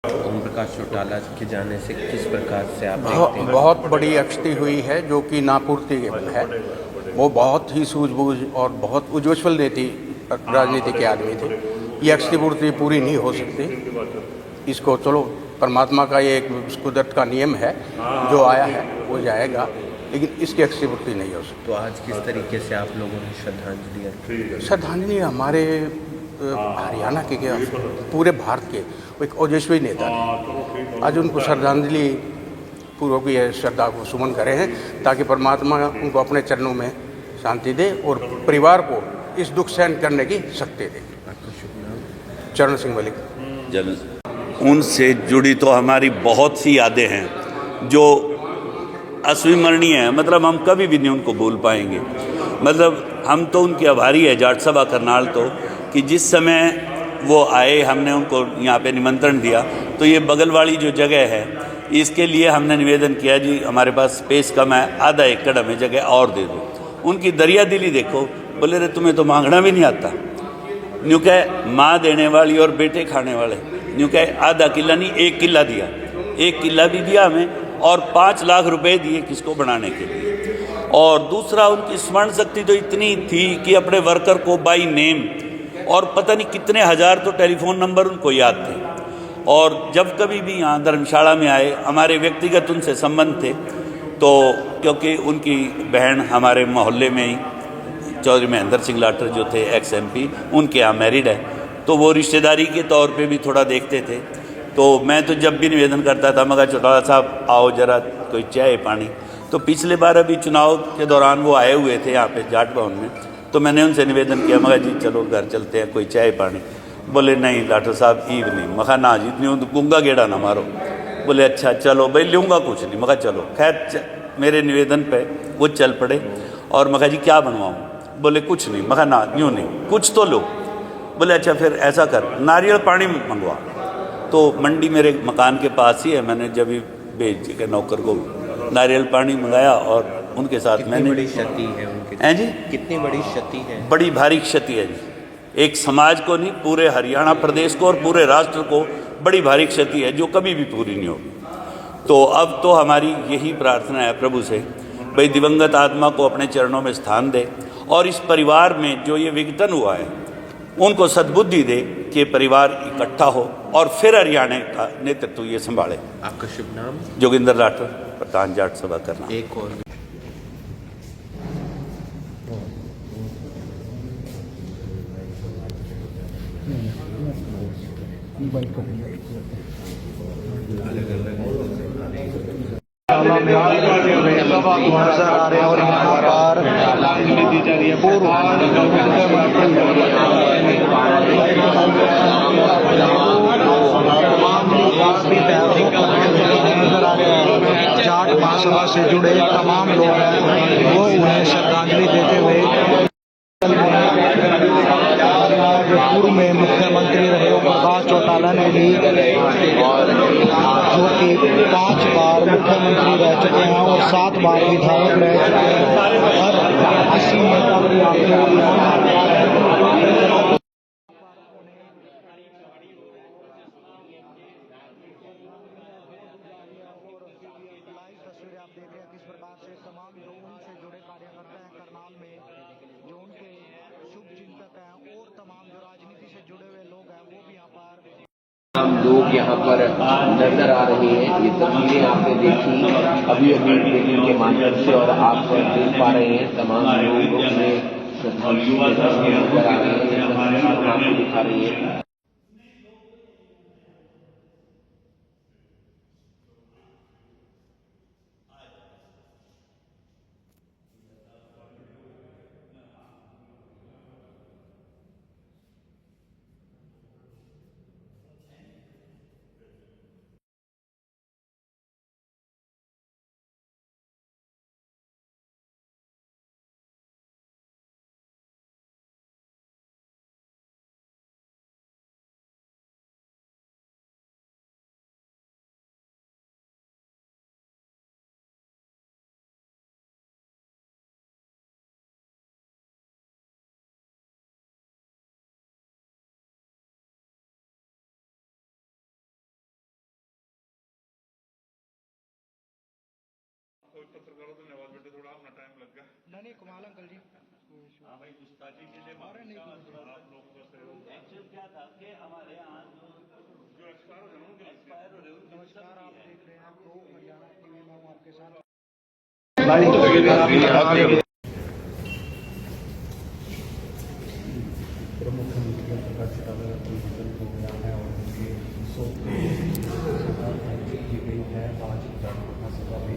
ओम प्रकाश चौटाला के जाने से किस प्रकार से आप देखते हैं? बहुत बड़ी अक्षति हुई है जो कि नापूर्ति है। वो बहुत ही सूझबूझ और बहुत उज्ज्वल नीति राजनीति के आदमी थे। ये क्षतिपूर्ति पूरी नहीं हो सकती। इसको चलो परमात्मा का ये एक कुदरत का नियम है, जो आया है वो जाएगा, लेकिन इसकी क्षतिपूर्ति नहीं हो सकती। तो आज किस तरीके से आप लोगों ने श्रद्धांजलि अर्पित? श्रद्धांजलि हमारे हरियाणा के क्या पूरे भारत के एक ओजस्वी नेता ने आज उनको श्रद्धांजलि पूर्वक ये श्रद्धा को सुमन करे हैं, ताकि परमात्मा उनको अपने चरणों में शांति दे और परिवार को इस दुख सहन करने की शक्ति दे। चरण सिंह मलिक। उनसे जुड़ी तो हमारी बहुत सी यादें हैं जो अस्विमरणीय है। मतलब हम कभी भी नहीं उनको भूल पाएंगे। मतलब हम तो उनके आभारी है, जाट सभा करनाल तो, कि जिस समय वो आए हमने उनको यहाँ पे निमंत्रण दिया, तो ये बगल वाली जो जगह है इसके लिए हमने निवेदन किया, जी हमारे पास स्पेस कम है, आधा एकड़ हमें जगह और दे दो। उनकी दरिया दिली देखो, बोले रे तुम्हें तो मांगना भी नहीं आता। न्यू कह माँ देने वाली और बेटे खाने वाले, न्यू कह आधा किला नहीं 1 किला दिया, 1 किला भी दिया हमें, और 5 लाख रुपए दिए किसको बनाने के लिए। और दूसरा, उनकी स्मरण शक्ति तो इतनी थी कि अपने वर्कर को बाई नेम और पता नहीं कितने हज़ार तो टेलीफोन नंबर उनको याद थे। और जब कभी भी यहाँ धर्मशाला में आए, हमारे व्यक्तिगत उनसे संबंध थे, तो क्योंकि उनकी बहन हमारे मोहल्ले में ही चौधरी महेंद्र सिंह लाठर जो थे एक्स MP, उनके यहाँ मैरिड है, तो वो रिश्तेदारी के तौर पे भी थोड़ा देखते थे। तो मैं तो जब भी निवेदन करता था, मगर चौटाला साहब आओ जरा कोई चाय पानी। तो पिछले बार अभी चुनाव के दौरान वो आए हुए थे यहाँ पे जाट भवन में, तो मैंने उनसे निवेदन किया, मगर जी चलो घर चलते हैं, कोई चाय पानी। बोले नहीं लाठर साहब ईव नहीं। मखा ना जी इतनी गूंगा गेड़ा ना मारो। बोले अच्छा चलो भाई, लूँगा कुछ नहीं। मखा चलो। खैर मेरे निवेदन पे वो चल पड़े। और मखा जी क्या बनवाऊँ? बोले कुछ नहीं। मखा ना यूँ नहीं, कुछ तो लो। बोले अच्छा फिर ऐसा कर, नारियल पानी मंगवा। तो मंडी मेरे मकान के पास ही है, मैंने जब भी भेज के नौकर को नारियल पानी मंगाया, और उनके साथ मैंने बड़ी क्षति है उनके हैं जी, कितनी बड़ी क्षति है? बड़ी भारी क्षति है जी। एक समाज को नहीं, पूरे हरियाणा प्रदेश को और पूरे राष्ट्र को बड़ी भारी क्षति है, जो कभी भी पूरी नहीं होगी। तो अब तो हमारी यही प्रार्थना है प्रभु से, भाई दिवंगत आत्मा को अपने चरणों में स्थान दे, और इस परिवार में जो ये विघटन हुआ है उनको सद्बुद्धि दे कि परिवार इकट्ठा हो और फिर हरियाणा का नेतृत्व ये संभाले। आपका शुभ नाम? जोगिंदर राठौर, प्रधान जाट सभा करना। एक और नजर आ रहे हैं, और यहाँ पर पूर्व जाट महासभा से जुड़े तमाम लोग हैं, वो उन्हें श्रद्धांजलि देते हुए पूर्व में मुख्यमंत्री रहे ओम प्रकाश चौटाला ने भी, जो कि 5 बार मुख्यमंत्री रह चुके हैं और 7 बार विधायक रह चुके हैं, और इसी नेता की तस्वीरें आप देख रहे हैं किस प्रकार से तमाम जो उनसे जुड़े कार्यकर्ता हैं करनाल में, जो उनके शुभ चिंतक हैं, और तमाम जो राजनीति से जुड़े हुए लोग हैं, वो भी यहाँ पर हम लोग यहाँ पर नजर आ रहे हैं। ये तस्वीरें आपने देखी अभी अभी टेलीविजन के माध्यम से, और आप देख पा रहे हैं तमाम लोग अपने श्रद्धांजलि नजर आ रहे हैं। आपको दिखा रही है। नहीं कमाल अंकल जी। अरे नहीं एक्चुअल क्या था कि हमारे यहाँ जो एक्सपायर हो रहे नमस्कार, आप देख रहे हैं प्रो हरियाणा टीवी में हूं आपके साथ। प्रमुख मंत्री प्रकाश चौटाला का निधन हो गया है और उनके शोक की गई है। आज विधानसभा में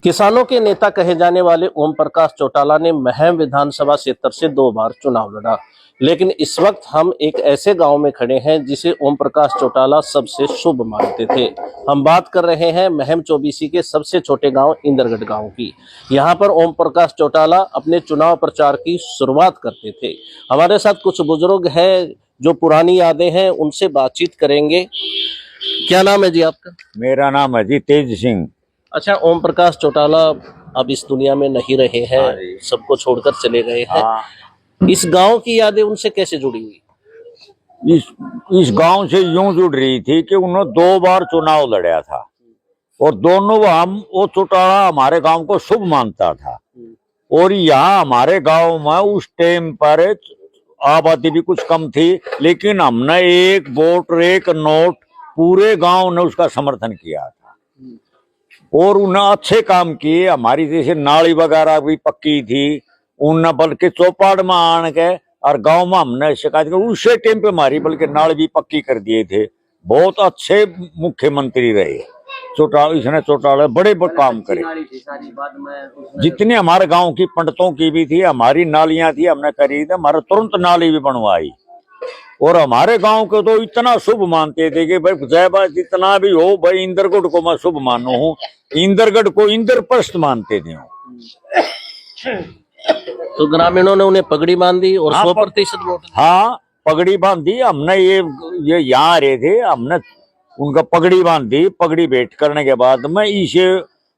किसानों के नेता कहे जाने वाले ओम प्रकाश चौटाला ने महम विधानसभा क्षेत्र से 2 बार चुनाव लड़ा, लेकिन इस वक्त हम एक ऐसे गांव में खड़े हैं जिसे ओम प्रकाश चौटाला सबसे शुभ मानते थे। हम बात कर रहे हैं महम चौबीसी के सबसे छोटे गांव इंदरगढ़ गांव की। यहां पर ओम प्रकाश चौटाला अपने चुनाव प्रचार की शुरुआत करते थे। हमारे साथ कुछ बुजुर्ग हैं जो पुरानी यादें हैं उनसे बातचीत करेंगे। क्या नाम है जी आपका? मेरा नाम है जी तेज सिंह। अच्छा, ओम प्रकाश चौटाला अब इस दुनिया में नहीं रहे हैं, सबको छोड़कर चले गए हैं। इस गांव की यादें उनसे कैसे जुड़ी हुई? इस गांव से यूं जुड़ रही थी कि उन्होंने 2 बार चुनाव लड़ा था और दोनों वो चौटाला हमारे गांव को शुभ मानता था। और यहाँ हमारे गांव में उस टाइम पर आबादी भी कुछ कम थी, लेकिन हमने एक वोट और एक नोट पूरे गांव ने उसका समर्थन किया था और उन्हें अच्छे काम किए। हमारी जैसे नाली वगैरह भी पक्की थी, उन बल्कि चौपाड़ में आन के और गांव में हमने शिकायत की, उसी टाइम पे हमारी बल्कि नाली भी पक्की कर दिए थे। बहुत अच्छे मुख्यमंत्री रहे चौटाला। इसने चौटाला बड़े काम करे। जितने हमारे गांव की पंडितों की भी थी, हमारी नालियां थी, हमने करी थी। हमारे तुरंत नाली भी बनवाई और हमारे गांव को तो इतना शुभ मानते थे कि भाई जयबा जितना भी हो भाई इंद्रगढ़ को मैं शुभ मानू हूँ। इंद्रगढ़ को इंद्रप्रस्थ मानते थे। तो ग्रामीणों ने उन्हें पगड़ी बांधी और 100% वोट। हाँ, पगड़ी बांधी। हमने ये यहाँ रहे थे, हमने उनका पगड़ी बांधी। पगड़ी भेंट करने के बाद में इसे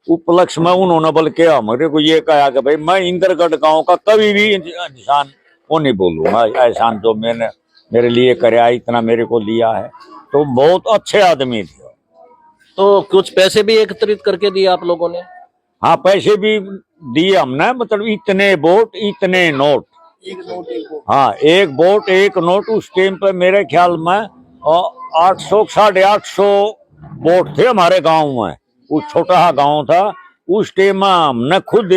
उपलक्ष्य में उन्होंने बल्कि हमारे को ये कहा कि भाई मैं इंद्रगढ़ गांव का कभी भी इंसान वो नहीं बोलूंगा, एहसान जो मैंने मेरे लिए कराया, इतना मेरे को लिया है। तो बहुत अच्छे आदमी थे। तो कुछ पैसे भी एकत्रित करके दिए आप लोगों ने? हाँ, पैसे भी दिए हमने, मतलब इतने वोट इतने नोट। हाँ, एक वोट एक नोट। उस टाइम पे मेरे ख्याल में 800 850 वोट थे हमारे गांव में। वो छोटा गांव था। उस टाइम में हमने खुद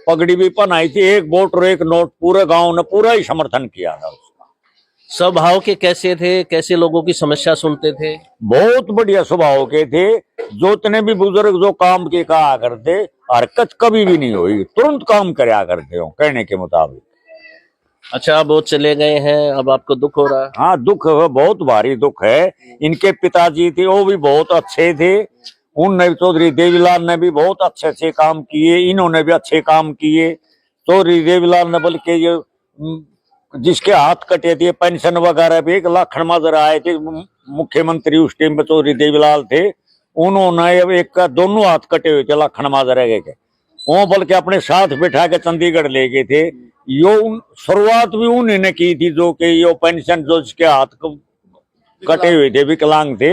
पगड़ी भी पहनाई थी। एक वोट और एक नोट पूरे गांव ने पूरा ही समर्थन किया था। स्वभाव के कैसे थे? कैसे लोगों की समस्या सुनते थे? बहुत बढ़िया स्वभाव के थे। जो इतने भी बुजुर्ग जो काम के कहा करते, हरकत कभी भी नहीं हुई, तुरंत काम करया करते हो कहने के मुताबिक। अच्छा, अब वो चले गए हैं, अब आपको दुख हो रहा है? हाँ, दुख है, बहुत भारी दुख है। इनके पिताजी थे, वो भी बहुत अच्छे थे। उनने चौधरी देवीलाल ने भी बहुत अच्छे अच्छे काम किए, इन्होंने भी अच्छे काम किए। चौधरी देवीलाल ने बल्कि जिसके हाथ कटे थे पेंशन वगैरह भी 1 लाख माजर आए थे। मुख्यमंत्री उस टाइम पे चौधरी देवीलाल थे। उन्होंने एक का दोनों हाथ कटे हुए थे लाखन माजर के, वो बल्कि अपने साथ बिठा के चंडीगढ़ ले गए थे। यो शुरुआत भी उन्होंने की थी, जो कि यो पेंशन जो जिसके हाथ कटे हुए थे, विकलांग थे,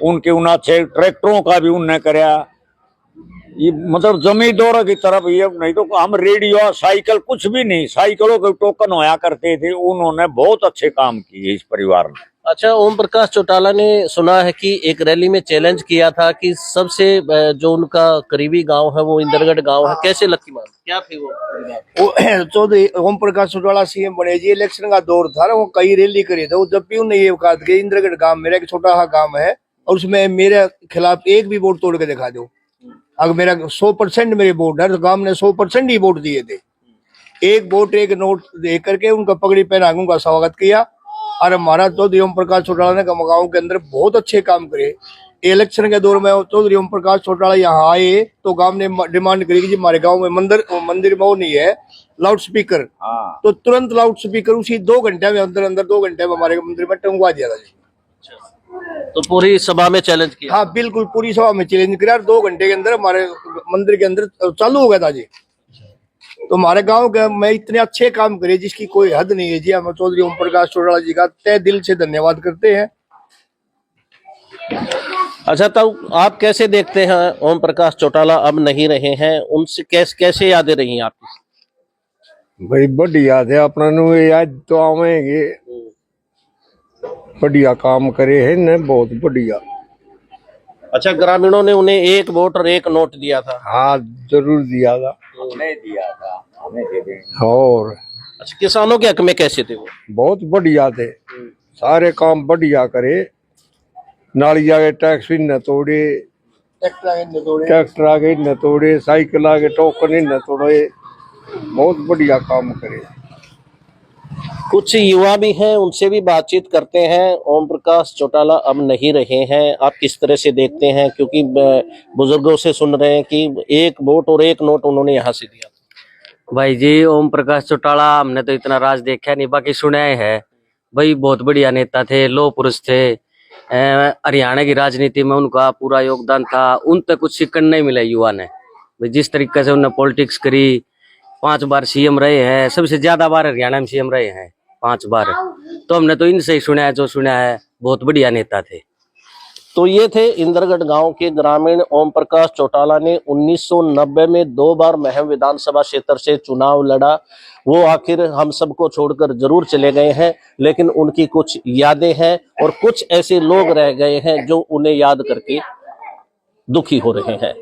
उनके उन अच्छे ट्रैक्टरों का भी उन्होंने कराया। ये मतलब जमींदारों की तरफ ये नहीं तो हम रेडियो साइकिल कुछ भी नहीं, साइकिलों के टोकन होया करते थे। उन्होंने बहुत अच्छे काम किए इस परिवार ने। अच्छा, ओम प्रकाश चौटाला ने सुना है कि एक रैली में चैलेंज किया था कि सबसे जो उनका करीबी गांव है वो इंदरगढ़ गांव है। कैसे लकी मान क्या थी वो? चौधरी ओम प्रकाश चौटाला सीएम बने जी, इलेक्शन का दौर था, वो कई रैली करी थे। जब भी उन्हें ये कहा कि इंदरगढ़ गांव मेरा एक छोटा सा गांव है और उसमें मेरे खिलाफ एक भी वोट तोड़ के दिखा दो। अगर मेरा 100% मेरे वोट है तो गांव ने 100% ही वोट दिए थे। एक वोट एक नोट दे करके उनका पगड़ी पहना उनका स्वागत किया और हमारा चौधरी ओम प्रकाश चौटाला ने गाँव के अंदर बहुत अच्छे काम करे। इलेक्शन के दौर में चौधरी ओम प्रकाश चौटाला यहाँ आए तो गांव ने डिमांड करी कि जी हमारे गांव में मंदिर में वो नहीं है लाउड स्पीकर, तो तुरंत लाउड स्पीकर उसी 2 घंटे में अंदर 2 घंटे में हमारे मंदिर में टंगवा दिया था जी। तो पूरी सभा में चैलेंज किया? हाँ बिल्कुल, पूरी सभा में चैलेंज किया और 2 घंटे के अंदर हमारे मंदिर के अंदर चालू हो गया था जी। तो हमारे गांव के में इतने अच्छे काम करे जिसकी कोई हद नहीं है जी। हम चौधरी ओम प्रकाश चौटाला जी का तहे दिल से धन्यवाद करते हैं। अच्छा, तब आप कैसे देखते हैं ओम प्रकाश चौटाला अब नहीं रहे हैं, उनसे कैसे यादें रही आपकी? भाई बढ़िया थे अपना नु याद तो आवेंगे, बढ़िया काम करे है न, बहुत बढ़िया। अच्छा, ग्रामीणों ने उन्हें 1 वोट और 1 नोट दिया था? हाँ जरूर दिया था, हमने दिया था, हमें दे देंगे। और अच्छा, किसानों के हक में कैसे थे वो? बहुत बढ़िया थे, सारे काम बढ़िया करे। नालिया के टैक्स भी न तोड़े, ट्रैक्टर आगे न तोड़े, साइकिल आगे टोकन न तोड़े, बहुत बढ़िया काम करे। कुछ युवा भी हैं, उनसे भी बातचीत करते हैं। ओम प्रकाश चौटाला अब नहीं रहे हैं, आप किस तरह से देखते हैं? क्योंकि बुजुर्गों से सुन रहे हैं कि 1 वोट और 1 नोट उन्होंने यहाँ से दिया था। भाई जी, ओम प्रकाश चौटाला हमने तो इतना राज देखा नहीं, बाकी सुना है भाई, बहुत बढ़िया नेता थे, लौह पुरुष थे। हरियाणा की राजनीति में उनका पूरा योगदान था, उन तक कुछ सीखने नहीं मिला युवा ने। भाई जिस तरीके से उन्होंने पॉलिटिक्स करी, 5 बार सीएम रहे हैं, सबसे ज्यादा बार हरियाणा में सीएम रहे हैं, 5 बार। तो हमने तो इनसे ही सुना है, जो सुना है, बहुत बढ़िया नेता थे। तो ये थे इंद्रगढ़ गांव के ग्रामीण ओम प्रकाश चौटाला ने 1990 में 2 बार महम विधानसभा क्षेत्र से चुनाव लड़ा। वो आखिर हम सबको छोड़कर जरूर चले गए हैं, लेकिन उनकी कुछ यादें हैं और कुछ ऐसे लोग रह गए हैं जो उन्हें याद करके दुखी हो रहे हैं।